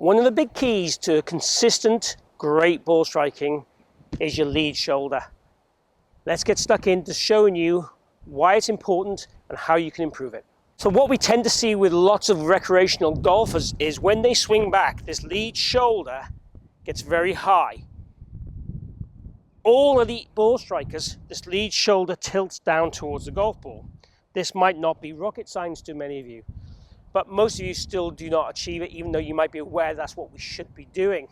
One of the big keys to consistent, great ball striking is your lead shoulder. Let's get stuck into showing you why it's important and how you can improve it. So what we tend to see with lots of recreational golfers is when they swing back, this lead shoulder gets very high. All elite ball strikers, this lead shoulder tilts down towards the golf ball. This might not be rocket science to many of you, but most of you still do not achieve it, even though you might be aware that's what we should be doing.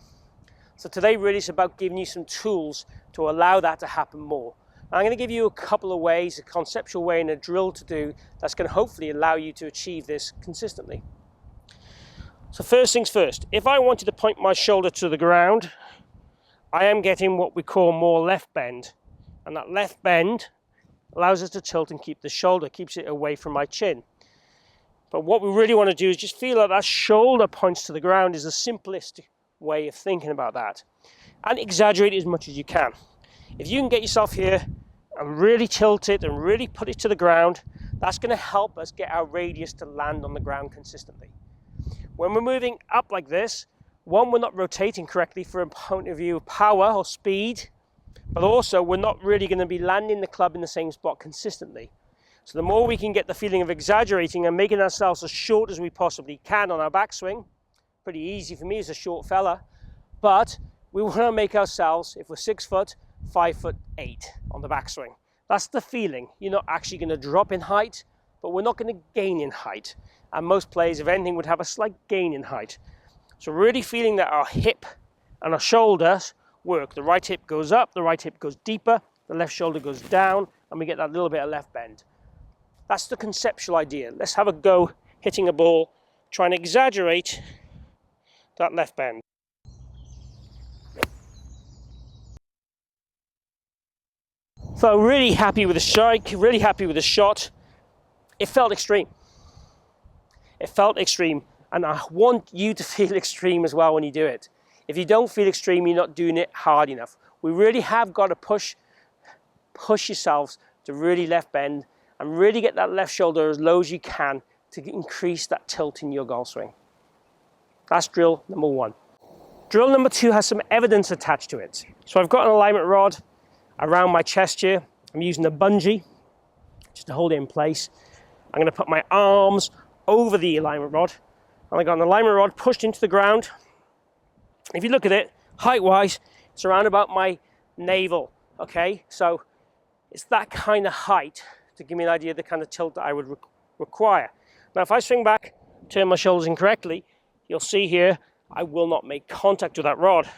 So today really is about giving you some tools to allow that to happen more. And I'm going to give you a couple of ways, a conceptual way and a drill to do that's going to hopefully allow you to achieve this consistently. So first things first, if I wanted to point my shoulder to the ground, I am getting what we call more left bend. And that left bend allows us to tilt and keep the shoulder, keeps it away from my chin. But what we really want to do is just feel like that shoulder points to the ground is the simplest way of thinking about that. And exaggerate it as much as you can. If you can get yourself here and really tilt it and really put it to the ground, that's going to help us get our radius to land on the ground consistently. When we're moving up like this, one, we're not rotating correctly from a point of view of power or speed, but also we're not really going to be landing the club in the same spot consistently. So the more we can get the feeling of exaggerating and making ourselves as short as we possibly can on our backswing, pretty easy for me as a short fella, but we want to make ourselves, if we're 6 foot, 5'8" on the backswing. That's the feeling. You're not actually going to drop in height, but we're not going to gain in height. And most players, if anything, would have a slight gain in height. So really feeling that our hip and our shoulders work. The right hip goes up, the right hip goes deeper, the left shoulder goes down, and we get that little bit of left bend. That's the conceptual idea. Let's have a go hitting a ball, trying to exaggerate that left bend. So really happy with the strike, really happy with the shot. It felt extreme. It felt extreme, and I want you to feel extreme as well when you do it. If you don't feel extreme, you're not doing it hard enough. We really have got to push yourselves to really left bend and really get that left shoulder as low as you can to increase that tilt in your golf swing. That's drill number one. Drill number two has some evidence attached to it. So I've got an alignment rod around my chest here. I'm using a bungee just to hold it in place. I'm going to put my arms over the alignment rod, and I got an alignment rod pushed into the ground. If you look at it, height-wise, it's around about my navel, okay? So it's that kind of height to give me an idea of the kind of tilt that I would require. Now, if I swing back, turn my shoulders incorrectly, you'll see here, I will not make contact with that rod.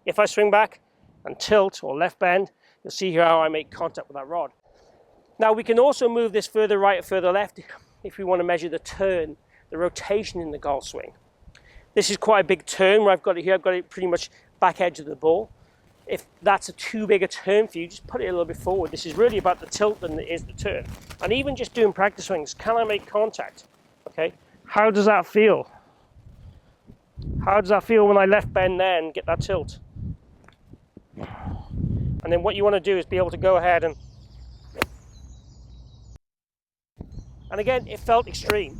If I swing back and tilt or left bend, you'll see here how I make contact with that rod. Now, we can also move this further right or further left if we want to measure the turn, the rotation in the golf swing. This is quite a big turn where I've got it here. I've got it pretty much back edge of the ball. If that's a too big a turn for you, just put it a little bit forward. This is really about the tilt than it is the turn. And even just doing practice swings, can I make contact? Okay, how does that feel? How does that feel when I left bend there and get that tilt? And then what you want to do is be able to go ahead and again, it felt extreme.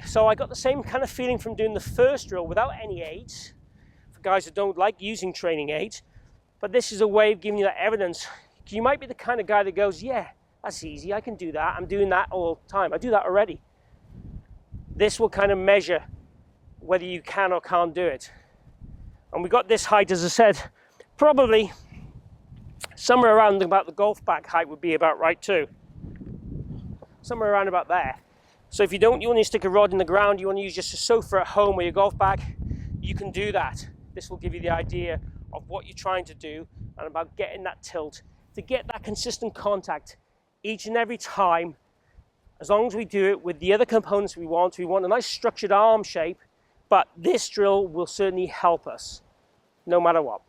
So I got the same kind of feeling from doing the first drill without any aids, for guys that don't like using training aids. But this is a way of giving you that evidence. You might be the kind of guy that goes, yeah, that's easy, I can do that. I'm doing that all the time. I do that already. This will kind of measure whether you can or can't do it. And we got this height, as I said, probably somewhere around about the golf bag height would be about right too. Somewhere around about there. So if you want to stick a rod in the ground, you want to use just a sofa at home or your golf bag, you can do that. This will give you the idea of what you're trying to do and about getting that tilt, to get that consistent contact each and every time. As long as we do it with the other components we want a nice structured arm shape, but this drill will certainly help us no matter what.